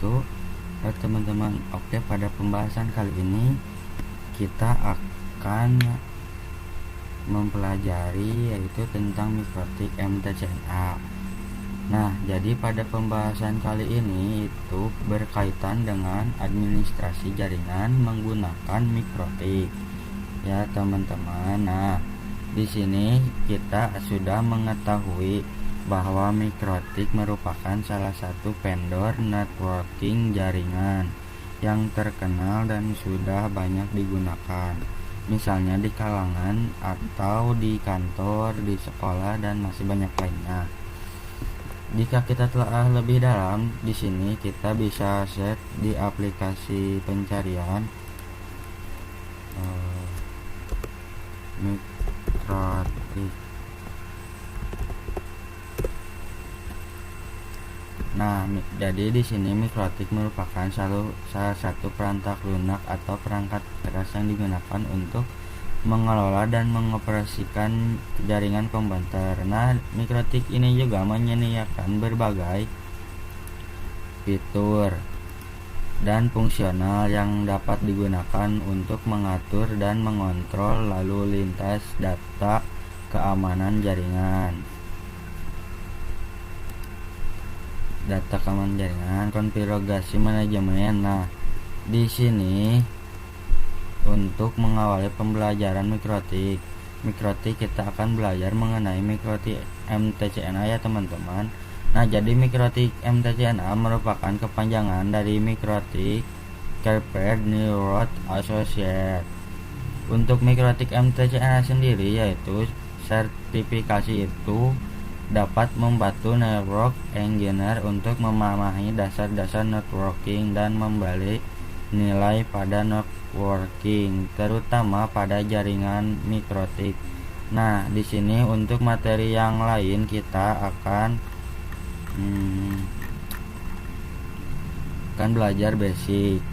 itu teman-teman. Oke, pada pembahasan kali ini kita akan mempelajari yaitu tentang mikrotik MTCNA. Nah, jadi pada pembahasan kali ini itu berkaitan dengan administrasi jaringan menggunakan mikrotik ya teman-teman. Nah, di sini kita sudah mengetahui bahwa mikrotik merupakan salah satu vendor networking jaringan yang terkenal dan sudah banyak digunakan, misalnya di kalangan atau di kantor, di sekolah, dan masih banyak lainnya. Jika kita telah lebih dalam, di sini kita bisa set di aplikasi pencarian mikrotik. Nah, jadi di sini mikrotik merupakan salah satu perangkat lunak atau perangkat keras yang digunakan untuk mengelola dan mengoperasikan jaringan komputer. Nah, mikrotik ini juga menyediakan berbagai fitur dan fungsional yang dapat digunakan untuk mengatur dan mengontrol lalu lintas data keamanan jaringan. Konfigurasi manajemen. Nah, di sini untuk mengawali pembelajaran mikrotik kita akan belajar mengenai mikrotik MTCNA ya teman-teman. Nah, jadi mikrotik MTCNA merupakan kepanjangan dari Mikrotik Carpet Neurot Associate. Untuk mikrotik MTCNA sendiri yaitu sertifikasi itu dapat membantu network engineer untuk memahami dasar-dasar networking dan memberi nilai pada networking, terutama pada jaringan mikrotik. Nah, di sini untuk materi yang lain kita akan belajar basic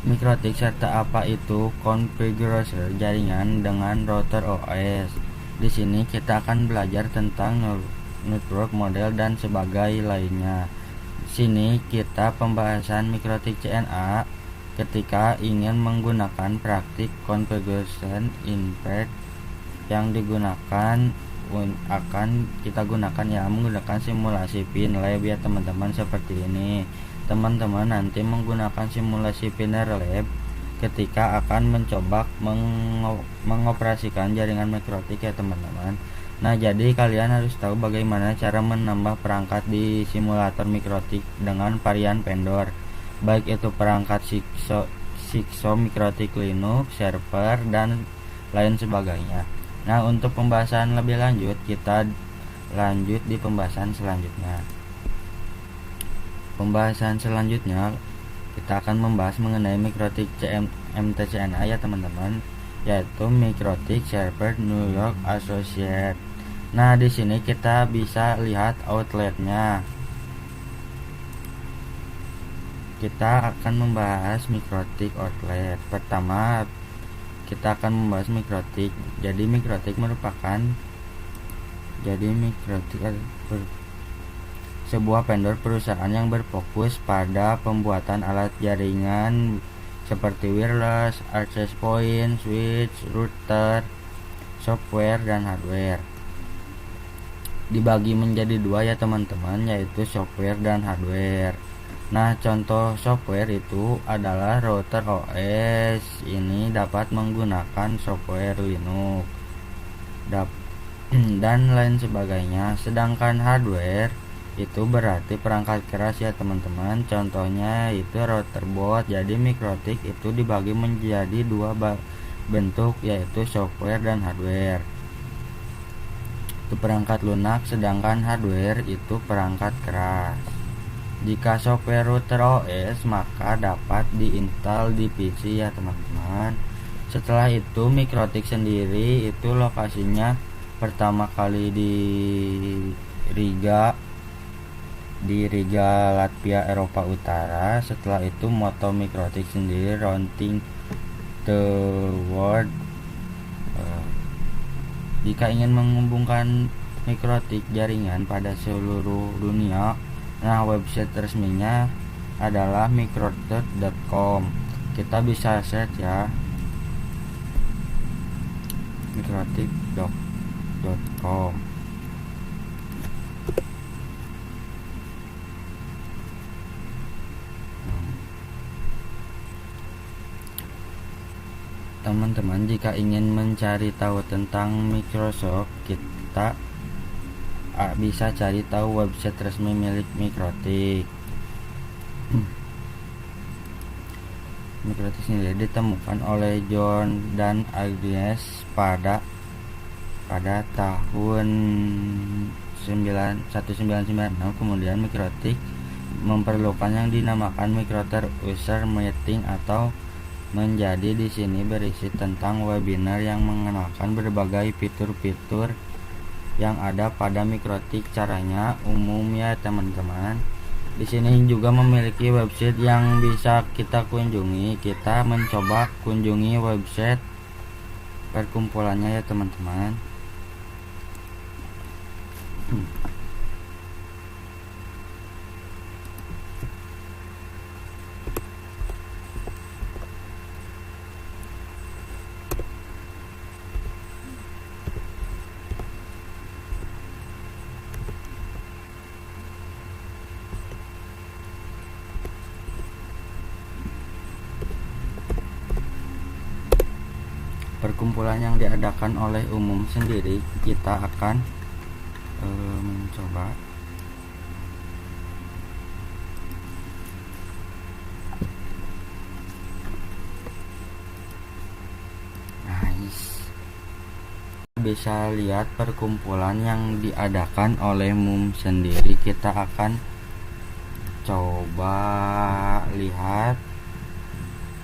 mikrotik serta apa itu konfigurator jaringan dengan router OS. Di sini kita akan belajar tentang network model dan sebagai lainnya. Sini kita pembahasan mikrotik CNA ketika ingin menggunakan praktik configuration invert yang digunakan akan kita gunakan ya menggunakan simulasi pin lab ya teman-teman. Seperti ini teman-teman nanti menggunakan simulasi pin lab ketika akan mencoba mengoperasikan jaringan mikrotik ya teman-teman. Nah, jadi kalian harus tahu bagaimana cara menambah perangkat di simulator mikrotik dengan varian vendor, baik itu perangkat Cisco, mikrotik Linux, server, dan lain sebagainya. Nah, untuk pembahasan lebih lanjut kita lanjut di pembahasan selanjutnya. Pembahasan selanjutnya kita akan membahas mengenai mikrotik MTCNA ya teman-teman, yaitu Mikrotik Server New York Associate. Nah, di sini kita bisa lihat outletnya. Kita akan membahas mikrotik outlet. Pertama, kita akan membahas mikrotik. Jadi mikrotik merupakan sebuah vendor perusahaan yang berfokus pada pembuatan alat jaringan seperti wireless, access point, switch, router, software, dan hardware. Dibagi menjadi dua ya teman-teman, yaitu software dan hardware. Nah, contoh software itu adalah router OS. Ini dapat menggunakan software Linux dan lain sebagainya. Sedangkan hardware itu berarti perangkat keras ya teman-teman. Contohnya itu router board. Jadi mikrotik itu dibagi menjadi dua bentuk, yaitu software dan hardware. Itu perangkat lunak, sedangkan hardware itu perangkat keras. Jika software router OS maka dapat diinstal di PC ya teman-teman. Setelah itu mikrotik sendiri itu lokasinya pertama kali di Riga, Latvia, Eropa Utara. Setelah itu moto mikrotik sendiri rounding the world. Jika ingin menghubungkan mikrotik jaringan pada seluruh dunia, Nah, website resminya adalah microtik.com. Kita bisa set ya, microtik.com. Teman-teman, jika ingin mencari tahu tentang Microsoft, kita bisa cari tahu website resmi milik Microtik. Microtik sendiri ditemukan oleh John dan Agnes pada tahun 1996. Kemudian Microtik memerlukan yang dinamakan Microtik User Meeting atau menjadi di sini berisi tentang webinar yang mengenalkan berbagai fitur-fitur yang ada pada Microtik. Caranya umum ya teman-teman. Di sini juga memiliki website yang bisa kita kunjungi. Kita mencoba kunjungi website perkumpulannya ya teman-teman. Perkumpulan yang diadakan oleh umum sendiri, kita akan mencoba bisa lihat perkumpulan yang diadakan oleh MUM sendiri. Kita akan coba lihat.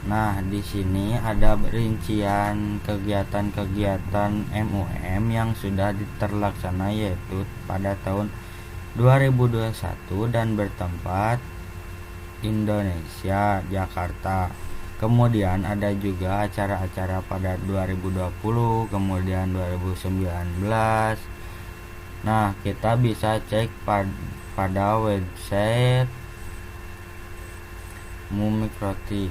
Nah, di sini ada rincian kegiatan-kegiatan MUM yang sudah terlaksana, yaitu pada tahun 2021 dan bertempat Indonesia, Jakarta. Kemudian ada juga acara-acara pada 2020, kemudian 2019. Nah, kita bisa cek pada website MUM Microtik.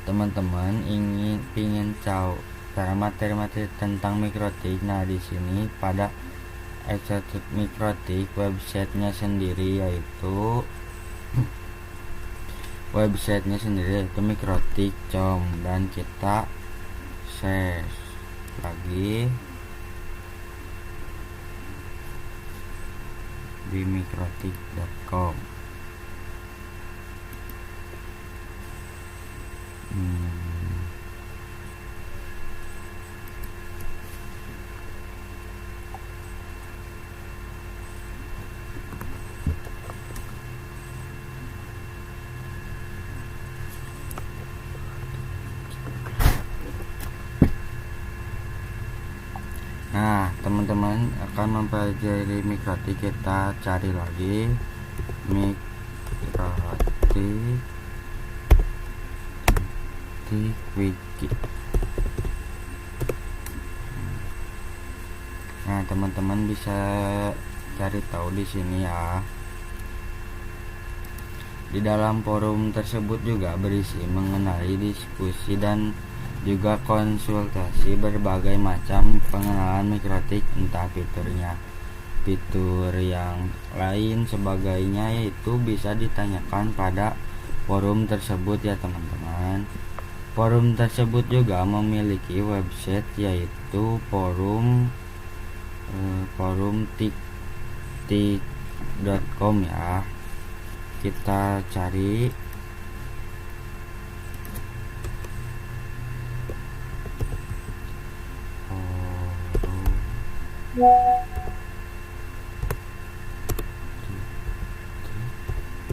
Teman-teman ingin tahu materi-materi tentang Microtik. Nah, di sini pada website Microtik, websitenya sendiri yaitu microtik.com, dan kita search lagi di microtik.com. Nah, teman-teman akan mempelajari Microtik. Kita cari lagi Microtik di wiki. Nah, teman-teman bisa cari tahu di sini ya. Di dalam forum tersebut juga berisi mengenai diskusi dan juga konsultasi berbagai macam pengenalan Microtik, entah fiturnya, fitur yang lain sebagainya, yaitu bisa ditanyakan pada forum tersebut ya teman-teman. Forum tersebut juga memiliki website yaitu forumtik.com ya. Kita cari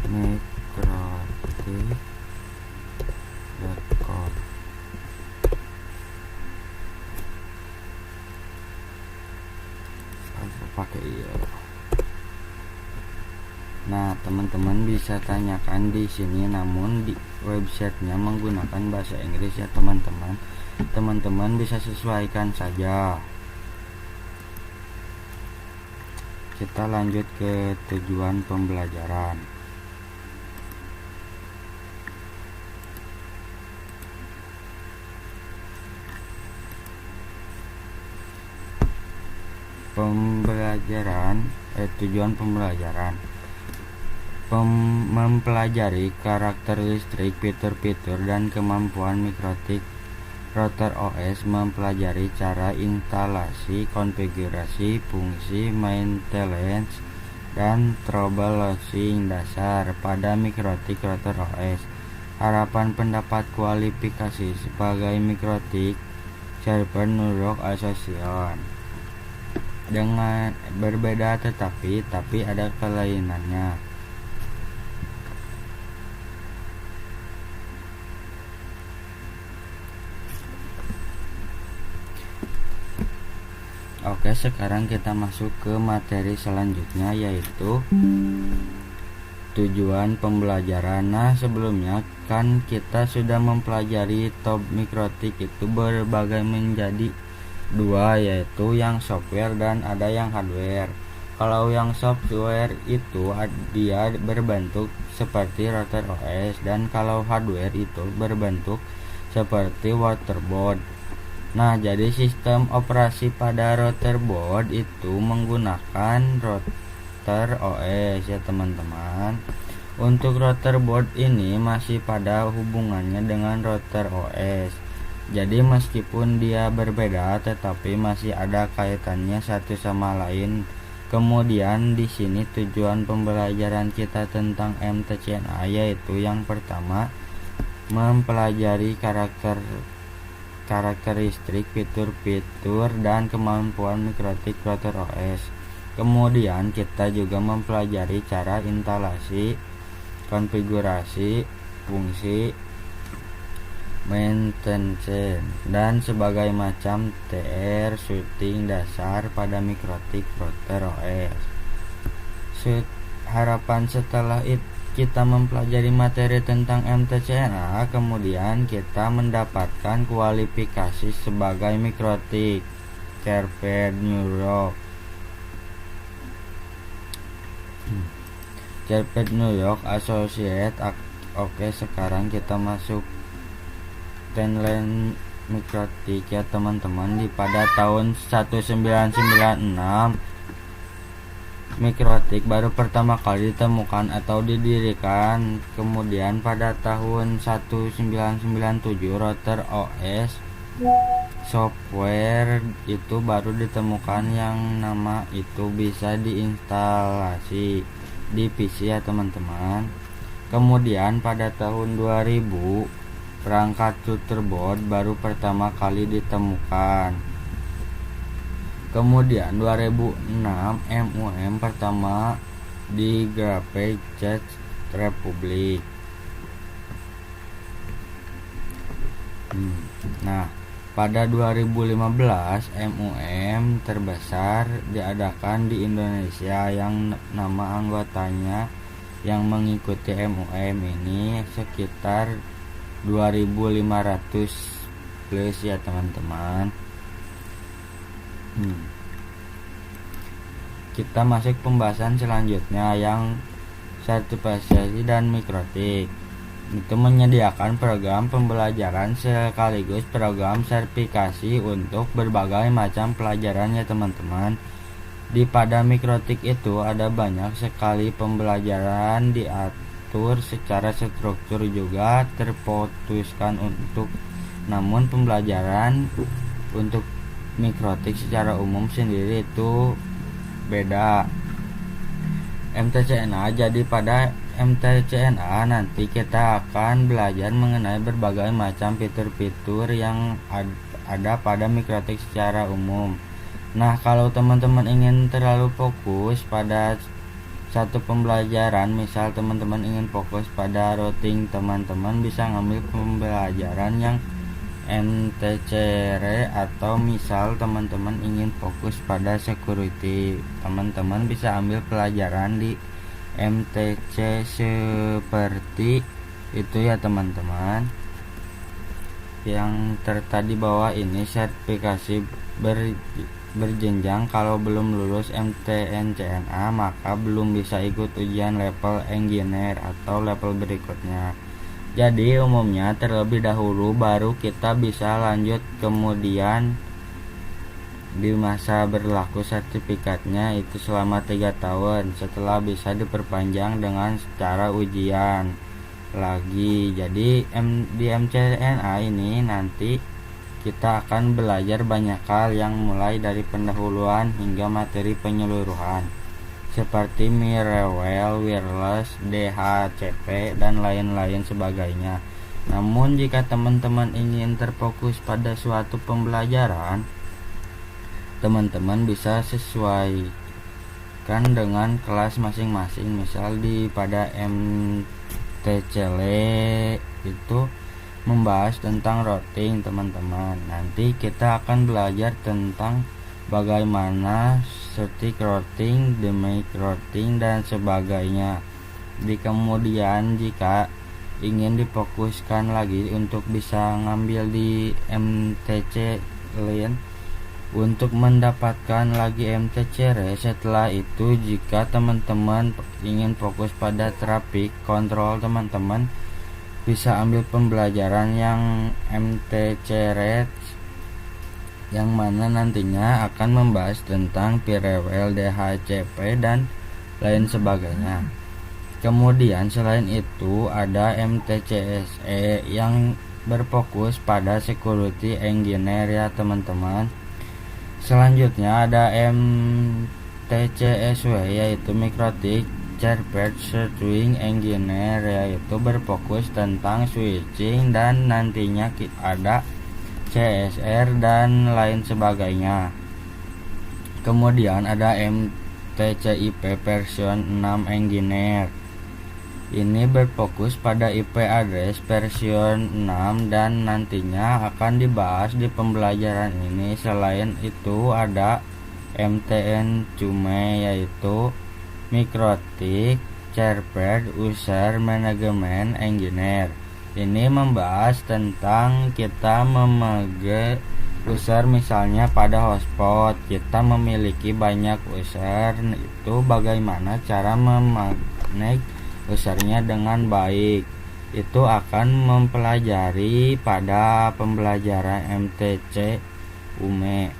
microtik.com. Pakai iya. Nah, teman-teman bisa tanyakan di sini, namun di websitenya menggunakan bahasa Inggris ya teman-teman. Teman-teman bisa sesuaikan saja. kita lanjut ke tujuan pembelajaran. Tujuan pembelajaran mempelajari karakteristik fitur-fitur dan kemampuan mikrotik router OS, mempelajari cara instalasi, konfigurasi, fungsi, maintenance, dan troubleshooting dasar pada mikrotik router OS. Harapan pendapat kualifikasi sebagai mikrotik server New York Association dengan berbeda tetapi ada kelainannya. Oke, sekarang kita masuk ke materi selanjutnya, yaitu tujuan pembelajaran. Nah, sebelumnya kan kita sudah mempelajari top mikrotik itu berbagai menjadi dua, yaitu yang software dan ada yang hardware. Kalau yang software itu dia berbentuk seperti router OS, dan kalau hardware itu berbentuk seperti waterboard. Nah, jadi sistem operasi pada routerboard itu menggunakan router OS ya teman-teman. Untuk routerboard ini masih pada hubungannya dengan router OS. Jadi meskipun dia berbeda tetapi masih ada kaitannya satu sama lain. Kemudian di sini tujuan pembelajaran kita tentang MTCNA, yaitu yang pertama mempelajari karakteristik fitur-fitur dan kemampuan mikrotik router OS. Kemudian kita juga mempelajari cara instalasi, konfigurasi, fungsi, maintenance, dan sebagai macam troubleshooting dasar pada mikrotik router OS. Harapan setelah itu kita mempelajari materi tentang MTCNA, kemudian kita mendapatkan kualifikasi sebagai mikrotik server New York Associate. Oke, sekarang kita masuk timeline mikrotik ya teman-teman. Pada tahun 1996 mikrotik baru pertama kali ditemukan atau didirikan. Kemudian pada tahun 1997 router OS software itu baru ditemukan yang nama itu bisa diinstalasi di PC ya teman-teman. Kemudian pada tahun 2000 perangkat routerboard baru pertama kali ditemukan. Kemudian 2006 MUM pertama di Graphic Czech Republic. Nah, pada 2015 MUM terbesar diadakan di Indonesia yang nama anggotanya yang mengikuti MUM ini sekitar 2.500 plus ya teman-teman. Kita masuk pembahasan selanjutnya yang sertifikasi dan mikrotik. Itu menyediakan program pembelajaran sekaligus program sertifikasi untuk berbagai macam pelajaran ya teman-teman. Pada mikrotik itu ada banyak sekali pembelajaran, diatur secara struktur juga terputuskan untuk. Namun pembelajaran untuk mikrotik secara umum sendiri itu beda. MTCNA, jadi pada MTCNA nanti kita akan belajar mengenai berbagai macam fitur-fitur yang ada pada mikrotik secara umum. Nah, kalau teman-teman ingin terlalu fokus pada satu pembelajaran, misal teman-teman ingin fokus pada routing, teman-teman bisa ngambil pembelajaran yang MTCR, atau misal teman-teman ingin fokus pada security, teman-teman bisa ambil pelajaran di MTC seperti itu ya teman-teman. Yang tadi bawah ini sertifikasi berjenjang. Kalau belum lulus MTN-CNA maka belum bisa ikut ujian level engineer atau level berikutnya. Jadi umumnya terlebih dahulu baru kita bisa lanjut, kemudian di masa berlaku sertifikatnya itu selama 3 tahun, setelah bisa diperpanjang dengan cara ujian lagi. Jadi di MCNA ini nanti kita akan belajar banyak hal yang mulai dari pendahuluan hingga materi penyeluruhan seperti Mirewell, wireless, DHCP, dan lain-lain sebagainya. Namun jika teman-teman ingin terfokus pada suatu pembelajaran, teman-teman bisa sesuaikan dengan kelas masing-masing. Misal pada MTCL itu membahas tentang routing, teman-teman. Nanti kita akan belajar tentang bagaimana static routing, dynamic routing, dan sebagainya. Di kemudian jika ingin difokuskan lagi untuk bisa ngambil di MTC lain untuk mendapatkan lagi MTCR, setelah itu jika teman-teman ingin fokus pada traffic control, teman-teman bisa ambil pembelajaran yang MTCR yang mana nantinya akan membahas tentang Firewall, DHCP, dan lain sebagainya. Kemudian selain itu ada MTCSE yang berfokus pada security engineer ya teman-teman. Selanjutnya ada MTCSW yaitu Mikrotik Chirped Switching Engineer, yaitu berfokus tentang switching, dan nantinya ada CSR dan lain sebagainya. Kemudian ada MTCIP version 6 Engineer. Ini berfokus pada IP address version 6 dan nantinya akan dibahas di pembelajaran ini. Selain itu ada MTN Cume yaitu Mikrotik Chirped User Management Engineer. Ini membahas tentang kita memegang user, misalnya pada hotspot kita memiliki banyak user, itu bagaimana cara memanage usernya dengan baik. Itu akan mempelajari pada pembelajaran MTC UME.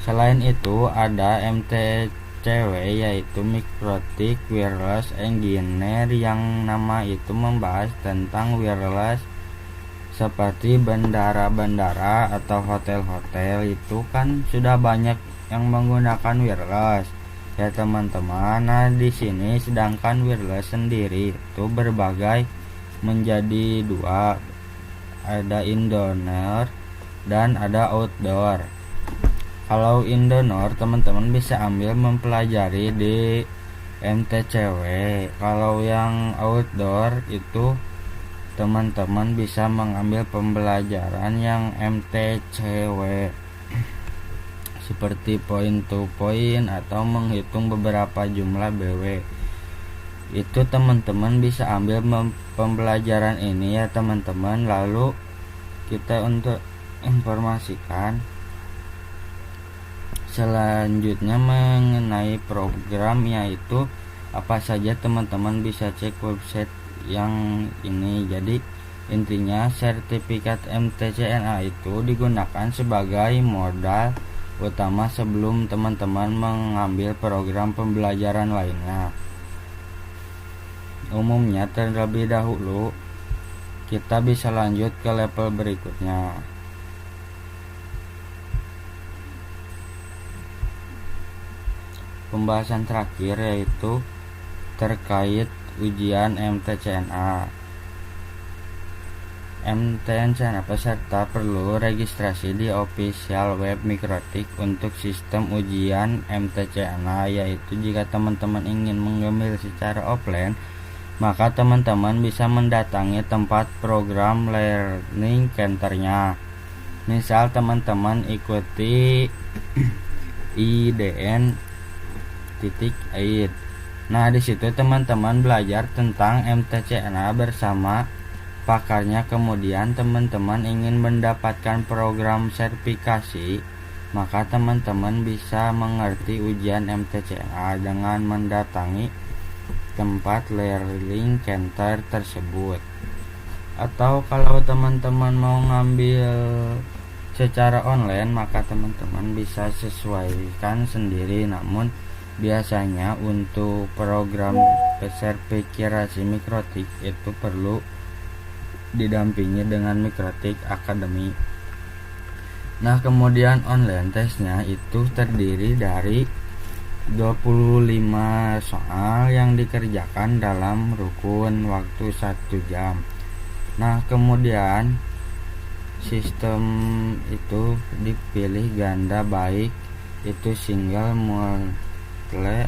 Selain itu ada MTCW yaitu Mikrotik Wireless Engineer, yang nama itu membahas tentang wireless seperti bandara-bandara atau hotel-hotel. Itu kan sudah banyak yang menggunakan wireless ya teman-teman. Nah di sini sedangkan wireless sendiri itu berbagai menjadi dua, ada indoor dan ada outdoor. Kalau indoor teman-teman bisa ambil mempelajari di MTCW. Kalau yang outdoor itu teman-teman bisa mengambil pembelajaran yang MTCW seperti point to point atau menghitung beberapa jumlah BW. Itu teman-teman bisa ambil pembelajaran ini ya teman-teman. Lalu kita untuk informasikan selanjutnya mengenai program, yaitu apa saja teman-teman bisa cek website yang ini. Jadi intinya sertifikat MTCNA itu digunakan sebagai modal utama sebelum teman-teman mengambil program pembelajaran lainnya. Umumnya terlebih dahulu kita bisa lanjut ke level berikutnya. Pembahasan terakhir yaitu terkait ujian MTCNA. MTCNA peserta perlu registrasi di official web Mikrotik untuk sistem ujian MTCNA, yaitu jika teman-teman ingin mengambil secara offline maka teman-teman bisa mendatangi tempat program learning centernya. Misal teman-teman ikuti IDN titik aid. Nah di situ teman-teman belajar tentang MTCNA bersama pakarnya. Kemudian teman-teman ingin mendapatkan program sertifikasi maka teman-teman bisa mengerti ujian MTCNA dengan mendatangi tempat learning center tersebut. Atau kalau teman-teman mau ngambil secara online, maka teman-teman bisa sesuaikan sendiri. Namun biasanya untuk program sertifikasi Mikrotik itu perlu didampingi dengan Mikrotik Academy. Nah, kemudian online tesnya itu terdiri dari 25 soal yang dikerjakan dalam rukun waktu 1 jam. Nah, kemudian sistem itu dipilih ganda, baik itu single, multiple,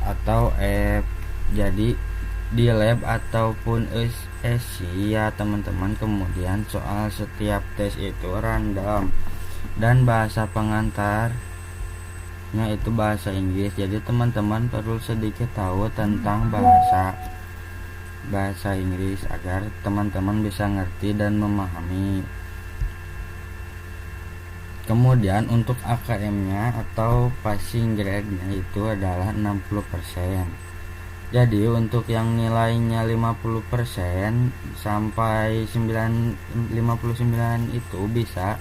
atau jadi di lab ataupun ya teman-teman. Kemudian soal setiap tes itu random dan bahasa pengantarnya itu bahasa Inggris. Jadi teman-teman perlu sedikit tahu tentang bahasa Inggris agar teman-teman bisa ngerti dan memahami. Kemudian untuk AKM-nya atau passing grade-nya itu adalah 60%. Jadi untuk yang nilainya 50% sampai 59 itu bisa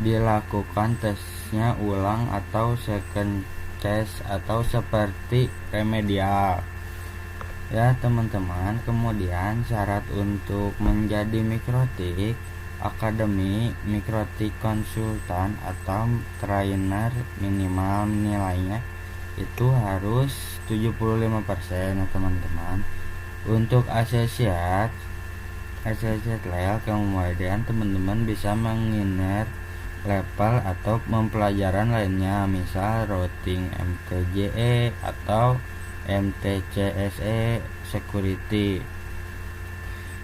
dilakukan tesnya ulang atau second test atau seperti remedial. Ya teman-teman, kemudian syarat untuk menjadi Mikrotik Academy Mikrotik konsultan atau trainer minimal nilainya itu harus 75% ya teman-teman. Untuk associate level, kemudian teman-teman bisa menginner level atau pembelajaran lainnya, misal routing MTJE atau MTCSE security.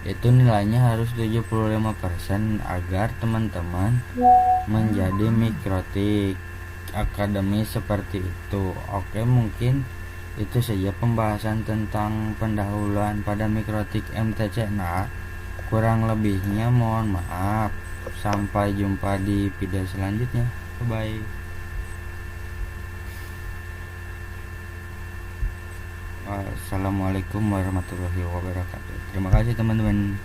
Itu nilainya harus 75% agar teman-teman menjadi Mikrotik Academy seperti itu. Oke, mungkin itu saja pembahasan tentang pendahuluan pada Mikrotik MTCNA. Kurang lebihnya mohon maaf. Sampai jumpa di video selanjutnya. Bye. Assalamualaikum warahmatullahi wabarakatuh. Terima kasih teman-teman.